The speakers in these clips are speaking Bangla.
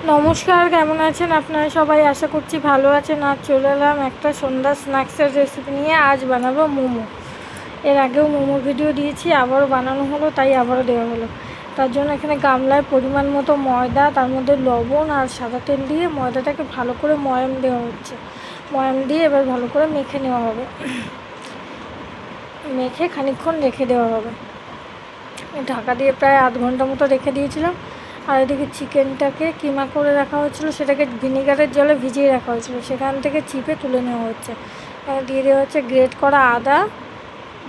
নমস্কার, কেমন আছেন আপনারা সবাই? আশা করছি ভালো আছেন। আজ চলে এলাম একটা সন্ধ্যা স্ন্যাক্সের রেসিপি নিয়ে। আজ বানাবো মোমো। এর আগেও মোমো ভিডিও দিয়েছি, আবারও বানানো হলো, তাই আবারও দেওয়া হলো। তার জন্য এখানে গামলায় পরিমাণ মতো ময়দা, তার মধ্যে লবণ আর সাদা তেল দিয়ে ময়দাটাকে ভালো করে ময়াম দেওয়া হচ্ছে। ময়াম দিয়ে এবার ভালো করে মেখে নেওয়া হবে। মেখে খানিকক্ষণ রেখে দেওয়া হবে। ঢাকা দিয়ে প্রায় আধ ঘন্টা মতো রেখে দিয়েছিলাম। আর এদিকে চিকেনটাকে কিমা করে রাখা হয়েছিল, সেটাকে ভিনিগারের জলে ভিজিয়ে রাখা হয়েছিল, সেখান থেকে চিপে তুলে নেওয়া হচ্ছে। দিয়ে দেওয়া হচ্ছে গ্রেট করা আদা,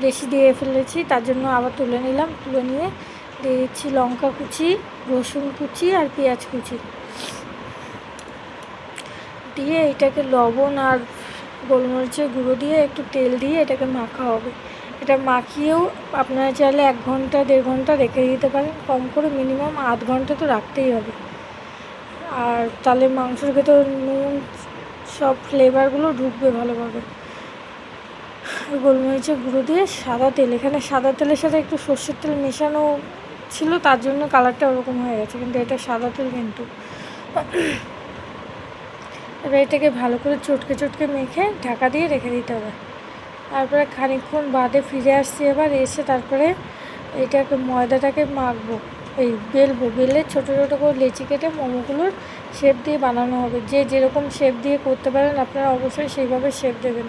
বেশি দিয়ে ফেলেছি তার জন্য আবার তুলে নিলাম। তুলে নিয়ে দিয়ে দিচ্ছি লঙ্কা কুচি, রসুন কুচি আর পেঁয়াজ কুচি দিয়ে এটাকে লবণ আর গোলমরিচের গুঁড়ো দিয়ে একটু তেল দিয়ে এটাকে মাখা হবে। এটা মাখিয়েও আপনারা চাইলে 1 ঘন্টা 1.5 ঘন্টা রেখে দিতে পারেন। কম করে মিনিমাম আধ ঘন্টা তো রাখতেই হবে। আর তাহলে মাংসের ভেতর নুন সব ফ্লেভারগুলো ঢুকবে ভালোভাবে। গোলমরিচের গুঁড়ো দিয়ে সাদা তেল, এখানে সাদা তেলের সাথে একটু সর্ষের তেল মেশানো ছিল, তার জন্য কালারটা ওরকম হয়ে গেছে, কিন্তু এটা সাদা তেল। কিন্তু এবার এটাকে ভালো করে চটকে চটকে মেখে ঢাকা দিয়ে রেখে দিতে হবে। তারপরে খানিকক্ষণ বাদে ফিরে আসছি। এবার এসে তারপরে এটাকে ময়দাটাকে মাখবো, বেলবো। বেলে ছোটো ছোটো করে লেচি কেটে মোমোগুলোর শেপ দিয়ে বানানো হবে। যে যেরকম শেপ দিয়ে করতে পারেন আপনারা অবশ্যই সেইভাবে শেপ দেবেন।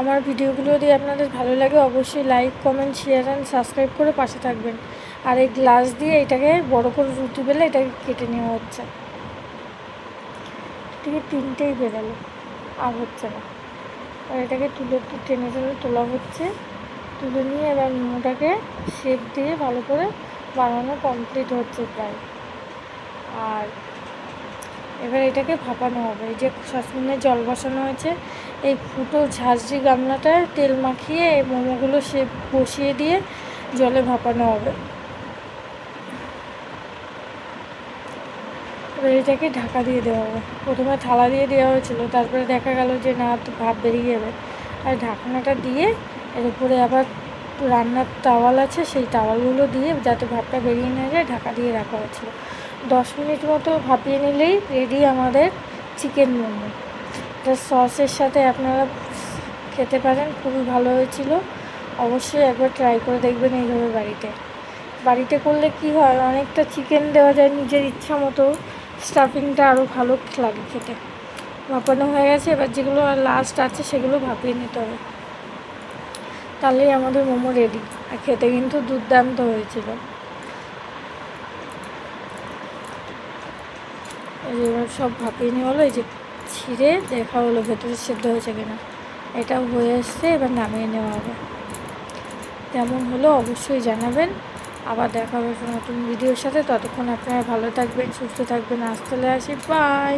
আমার ভিডিওগুলো যদি আপনাদের ভালো লাগে অবশ্যই like, comment, share and subscribe করে পাশে থাকবেন। আর এই গ্লাস দিয়ে এটাকে বড় করে রুটি বেলে এটাকে কেটে নেওয়া হচ্ছে। থেকে 3টেই বেরালো, আর হচ্ছে না। আর এটাকে টেনে টেনে তোলা হচ্ছে। তুলে নিয়ে এবার মোমোটাকে শেপ দিয়ে ভালো করে বানানো কমপ্লিট হচ্ছে প্রায়। আর এবার এটাকে ভাপানো হবে। এই যে সসপ্যানে জল বসানো হয়েছে, এই ফুটো ঝাঁঝরি গামলাটায় তেল মাখিয়ে এই মোমোগুলো শেপ বসিয়ে দিয়ে জলে ভাপানো হবে। এবার এটাকে ঢাকা দিয়ে দেওয়া হবে। প্রথমে থালা দিয়ে দেওয়া হয়েছিল, তারপরে দেখা গেল যে না, তো ভাপ বেরিয়ে যাবে। আর ঢাকনাটা দিয়ে এর উপরে আবার রান্নার তাওয়াল আছে, সেই তাওয়ালগুলো দিয়ে যাতে ভাপটা বেরিয়ে না যায় ঢাকা দিয়ে রাখা হয়েছিল। 10 মিনিট মতো ভাপিয়ে নিলেই রেডি আমাদের চিকেন মোমো। এটা সসের সাথে আপনারা খেতে পারেন, খুবই ভালো হয়েছিল। অবশ্যই একবার ট্রাই করে দেখবেন এইভাবে বাড়িতে করলে কি হয়, অনেকটা চিকেন দেওয়া যায় নিজের ইচ্ছা মতো, স্টাফিংটা আরও ভালো লাগে খেতে। ভাপানো হয়ে গেছে, এবার যেগুলো আর লাস্ট আছে সেগুলো ভাপিয়ে নিতে হবে, তাহলেই আমাদের মোমো রেডি। আর খেতে কিন্তু দুর্দান্ত হয়েছিল। এই যে এবার সব ভাপিয়ে নেওয়া হলো। এই যে ছিঁড়ে দেখা হলো ভেতরে সেদ্ধ হয়েছে কিনা। এটা হয়ে এসছে, এবার নামিয়ে নেওয়া হবে। কেমন হলো অবশ্যই জানাবেন। আবার দেখা হবে নতুন ভিডিওর সাথে। ততক্ষণ আপনারা ভালো থাকবেন, সুস্থ থাকবেন। আজ তাহলে আসি, বাই।